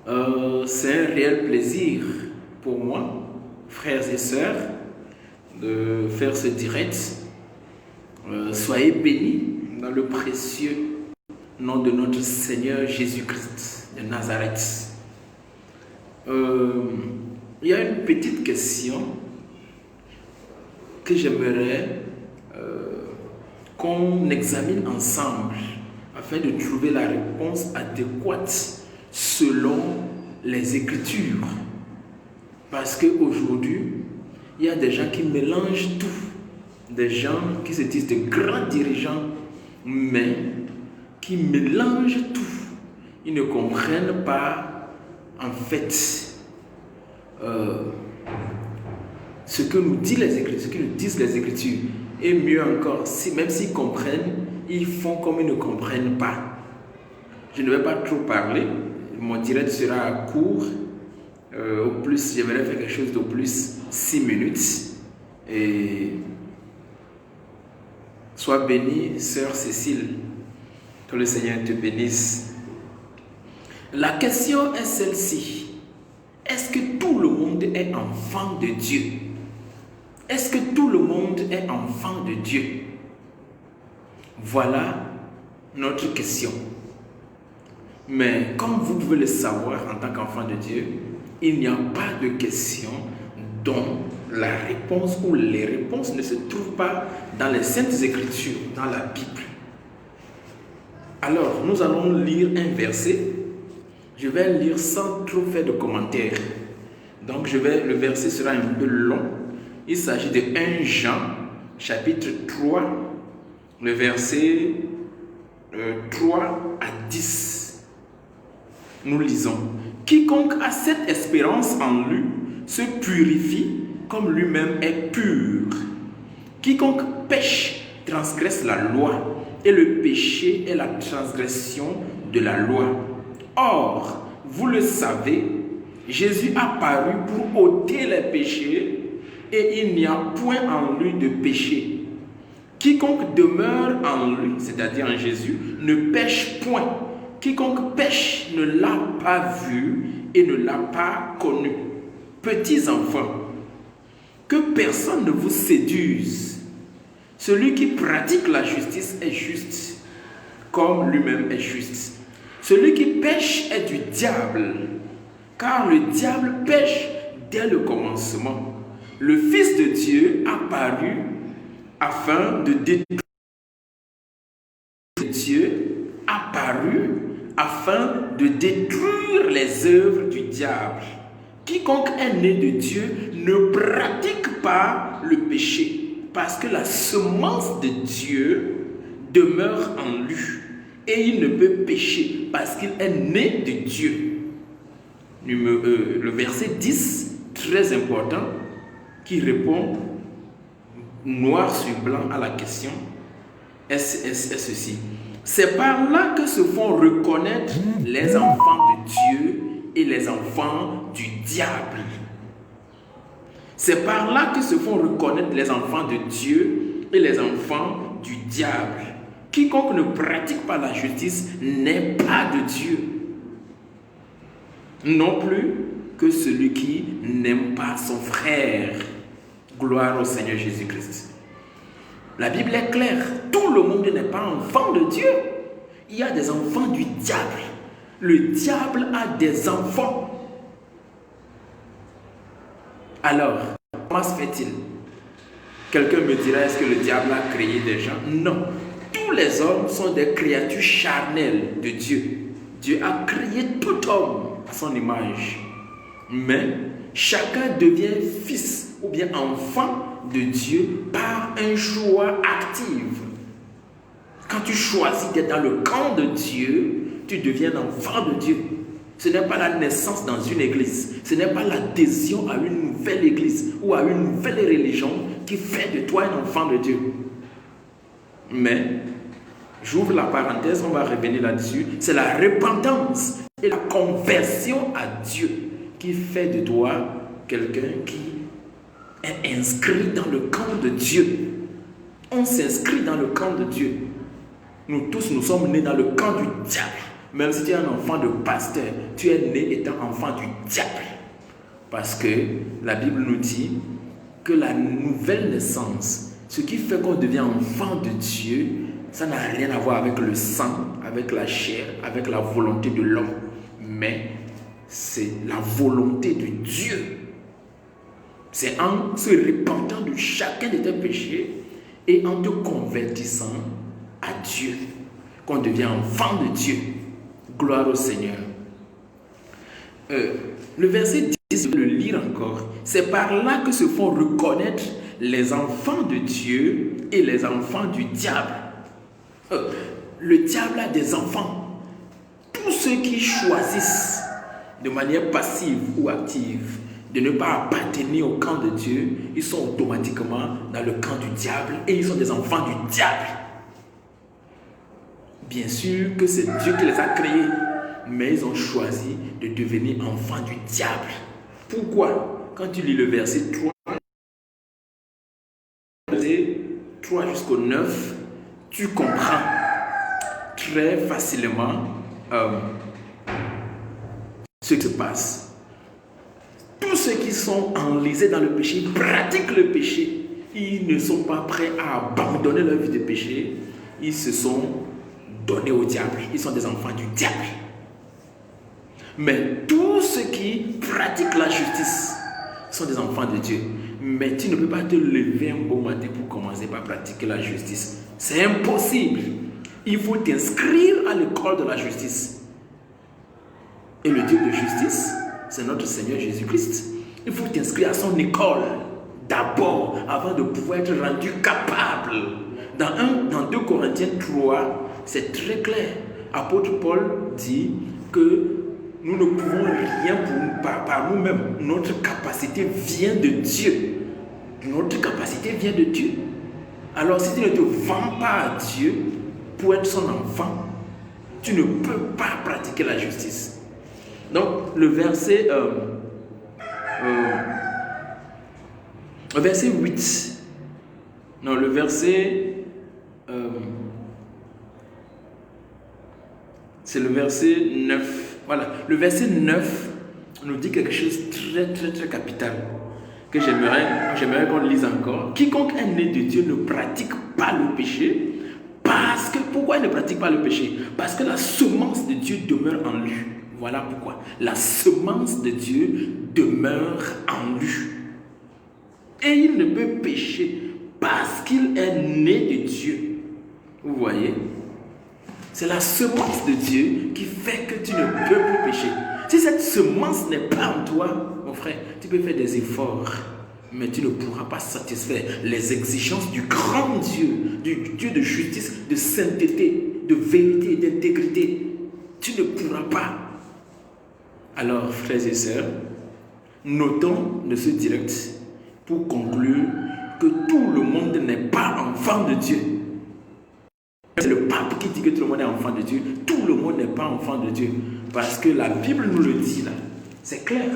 C'est un réel plaisir pour moi, frères et sœurs, de faire ce direct. Soyez bénis dans le précieux nom de notre Seigneur Jésus-Christ de Nazareth. Il y a une petite question que j'aimerais qu'on examine ensemble afin de trouver la réponse adéquate selon les Écritures. Parce qu'aujourd'hui, il y a des gens qui mélangent tout. Des gens qui se disent de grands dirigeants, mais qui mélangent tout. Ils ne comprennent pas, en fait, ce que nous disent les Écritures. Et mieux encore, même s'ils comprennent, ils font comme ils ne comprennent pas. Je ne vais pas trop parler. Mon direct sera court. Au plus, j'aimerais faire quelque chose d'au plus 6 minutes. Et sois bénie, sœur Cécile. Que le Seigneur te bénisse. La question est celle-ci. Est-ce que tout le monde est enfant de Dieu? Est-ce que tout le monde est enfant de Dieu? Voilà notre question. Mais comme vous pouvez le savoir en tant qu'enfant de Dieu, il n'y a pas de question dont la réponse ou les réponses ne se trouvent pas dans les Saintes Écritures, dans la Bible. Alors, nous allons lire un verset. Je vais lire sans trop faire de commentaires. Donc, le verset sera un peu long. Il s'agit de 1 Jean, chapitre 3, le verset 3 à 10. Nous lisons. Quiconque a cette espérance en lui se purifie comme lui-même est pur. Quiconque pêche transgresse la loi, et le péché est la transgression de la loi. Or, vous le savez, Jésus a paru pour ôter les péchés, et il n'y a point en lui de péché. Quiconque demeure en lui, c'est-à-dire en Jésus, ne pêche point. Quiconque pêche ne l'a pas vu et ne l'a pas connu. Petits enfants, que personne ne vous séduise. Celui qui pratique la justice est juste, comme lui-même est juste. Celui qui pêche est du diable, car le diable pêche dès le commencement. Le Fils de Dieu a paru afin de détruire. Dieu a paru afin de détruire les œuvres du diable. Quiconque est né de Dieu ne pratique pas le péché, parce que la semence de Dieu demeure en lui, et il ne peut pécher parce qu'il est né de Dieu. Le verset 10, très important, qui répond noir sur blanc à la question, est ceci. C'est par là que se font reconnaître les enfants de Dieu et les enfants du diable. C'est par là que se font reconnaître les enfants de Dieu et les enfants du diable. Quiconque ne pratique pas la justice n'est pas de Dieu. Non plus que celui qui n'aime pas son frère. Gloire au Seigneur Jésus-Christ. La Bible est claire. Tout le monde n'est pas enfant de Dieu. Il y a des enfants du diable. Le diable a des enfants. Alors, comment se fait-il? Quelqu'un me dira, est-ce que le diable a créé des gens? Non. Tous les hommes sont des créatures charnelles de Dieu. Dieu a créé tout homme à son image. Mais chacun devient fils ou bien enfant de Dieu par un choix actif. Quand tu choisis d'être dans le camp de Dieu, tu deviens enfant de Dieu. Ce n'est pas la naissance dans une église. Ce n'est pas l'adhésion à une nouvelle église ou à une nouvelle religion qui fait de toi un enfant de Dieu. Mais, j'ouvre la parenthèse, on va revenir là-dessus. C'est la repentance et la conversion à Dieu qui fait de toi quelqu'un qui est inscrit dans le camp de Dieu. On s'inscrit dans le camp de Dieu. Nous tous, nous sommes nés dans le camp du diable. Même si tu es un enfant de pasteur, tu es né étant enfant du diable. Parce que la Bible nous dit que la nouvelle naissance, ce qui fait qu'on devient enfant de Dieu, ça n'a rien à voir avec le sang, avec la chair, avec la volonté de l'homme. Mais c'est la volonté de Dieu. C'est en se repentant de chacun de tes péchés et en te convertissant à Dieu qu'on devient enfant de Dieu. Gloire au Seigneur. Le verset 10, je vais le lire encore. C'est par là que se font reconnaître les enfants de Dieu et les enfants du diable. Le diable a des enfants. Tous ceux qui choisissent de manière passive ou active de ne pas appartenir au camp de Dieu, ils sont automatiquement dans le camp du diable et ils sont des enfants du diable. Bien sûr que c'est Dieu qui les a créés, mais ils ont choisi de devenir enfants du diable. Pourquoi? Quand tu lis le verset 3 jusqu'au 9, tu comprends très facilement ce qui se passe. Tous ceux qui sont enlisés dans le péché, pratiquent le péché, ils ne sont pas prêts à abandonner leur vie de péché, ils se sont donnés au diable, ils sont des enfants du diable. Mais tous ceux qui pratiquent la justice sont des enfants de Dieu. Mais tu ne peux pas te lever un beau matin pour commencer par pratiquer la justice. C'est impossible. Il faut t'inscrire à l'école de la justice. Et le Dieu de justice, c'est notre Seigneur Jésus-Christ. Il faut t'inscrire à son école d'abord, avant de pouvoir être rendu capable. Dans 2 Corinthiens 3, c'est très clair. Apôtre Paul dit que nous ne pouvons rien par nous-mêmes. Notre capacité vient de Dieu. Notre capacité vient de Dieu. Alors si tu ne te vends pas à Dieu pour être son enfant, tu ne peux pas pratiquer la justice. Donc le verset 8. Non, le verset... c'est le verset 9. Voilà, le verset 9 nous dit quelque chose de très capital que j'aimerais qu'on lise encore. Quiconque est né de Dieu ne pratique pas le péché. Pourquoi il ne pratique pas le péché? Parce que la semence de Dieu demeure en lui. Voilà pourquoi. La semence de Dieu demeure en lui. Et il ne peut pécher parce qu'il est né de Dieu. Vous voyez? C'est la semence de Dieu qui fait que tu ne peux plus pécher. Si cette semence n'est pas en toi, mon frère, tu peux faire des efforts, mais tu ne pourras pas satisfaire les exigences du grand Dieu, du Dieu de justice, de sainteté, de vérité, d'intégrité. Tu ne pourras pas. Alors, frères et sœurs, notons de ce direct pour conclure que tout le monde n'est pas enfant de Dieu. C'est le pape qui dit que tout le monde est enfant de Dieu. Tout le monde n'est pas enfant de Dieu. Parce que la Bible nous le dit là. C'est clair.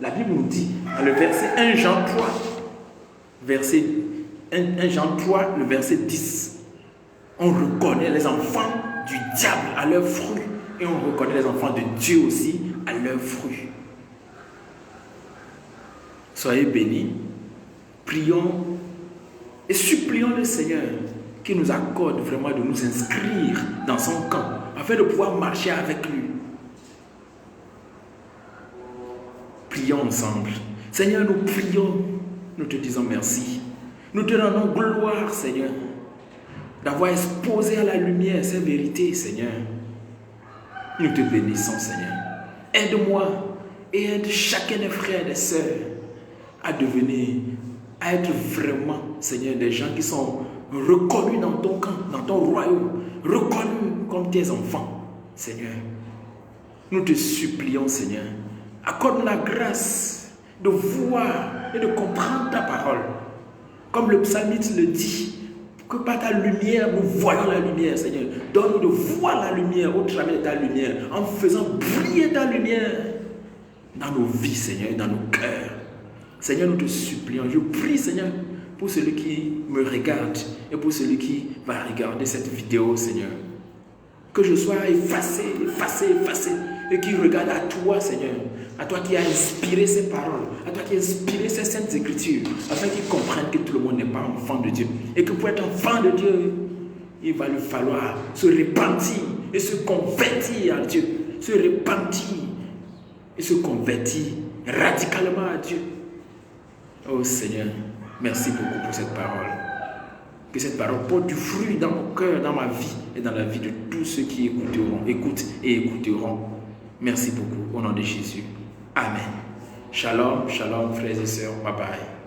La Bible nous dit, dans le verset 1 Jean 3, 1 Jean 3, le verset 10, on reconnaît les enfants du diable à leurs fruits. Et on reconnaît les enfants de Dieu aussi à leurs fruits. Soyez bénis. Prions et supplions le Seigneur qui nous accorde vraiment de nous inscrire dans son camp, afin de pouvoir marcher avec lui. Prions ensemble. Seigneur, nous prions, nous te disons merci. Nous te rendons gloire, Seigneur, d'avoir exposé à la lumière ces vérités, Seigneur. Nous te bénissons, Seigneur. Aide-moi et aide chacun des frères et des sœurs à être vraiment, Seigneur, des gens qui sont reconnus dans ton camp, dans ton royaume, reconnus comme tes enfants, Seigneur. Nous te supplions, Seigneur, accorde la grâce de voir et de comprendre ta parole. Comme le psalmiste le dit, que par ta lumière, nous voyons la lumière, Seigneur. Donne-nous de voir la lumière au travers de ta lumière, en faisant briller ta lumière dans nos vies, Seigneur, dans nos cœurs. Seigneur, nous te supplions. Je prie, Seigneur, pour celui qui me regarde et pour celui qui va regarder cette vidéo, Seigneur. Que je sois effacé, et qui regarde à toi, Seigneur, à toi qui as inspiré ces paroles, à toi qui as inspiré ces saintes écritures, afin qu'ils comprennent que tout le monde n'est pas enfant de Dieu, et que pour être enfant de Dieu, il va lui falloir se repentir et se convertir à Dieu, se repentir et se convertir radicalement à Dieu. Oh Seigneur, merci beaucoup pour cette parole. Que cette parole porte du fruit dans mon cœur, dans ma vie et dans la vie de tous ceux qui écoutent et écouteront. Merci beaucoup au nom de Jésus. Amen. Shalom, shalom frères et sœurs. Bye bye.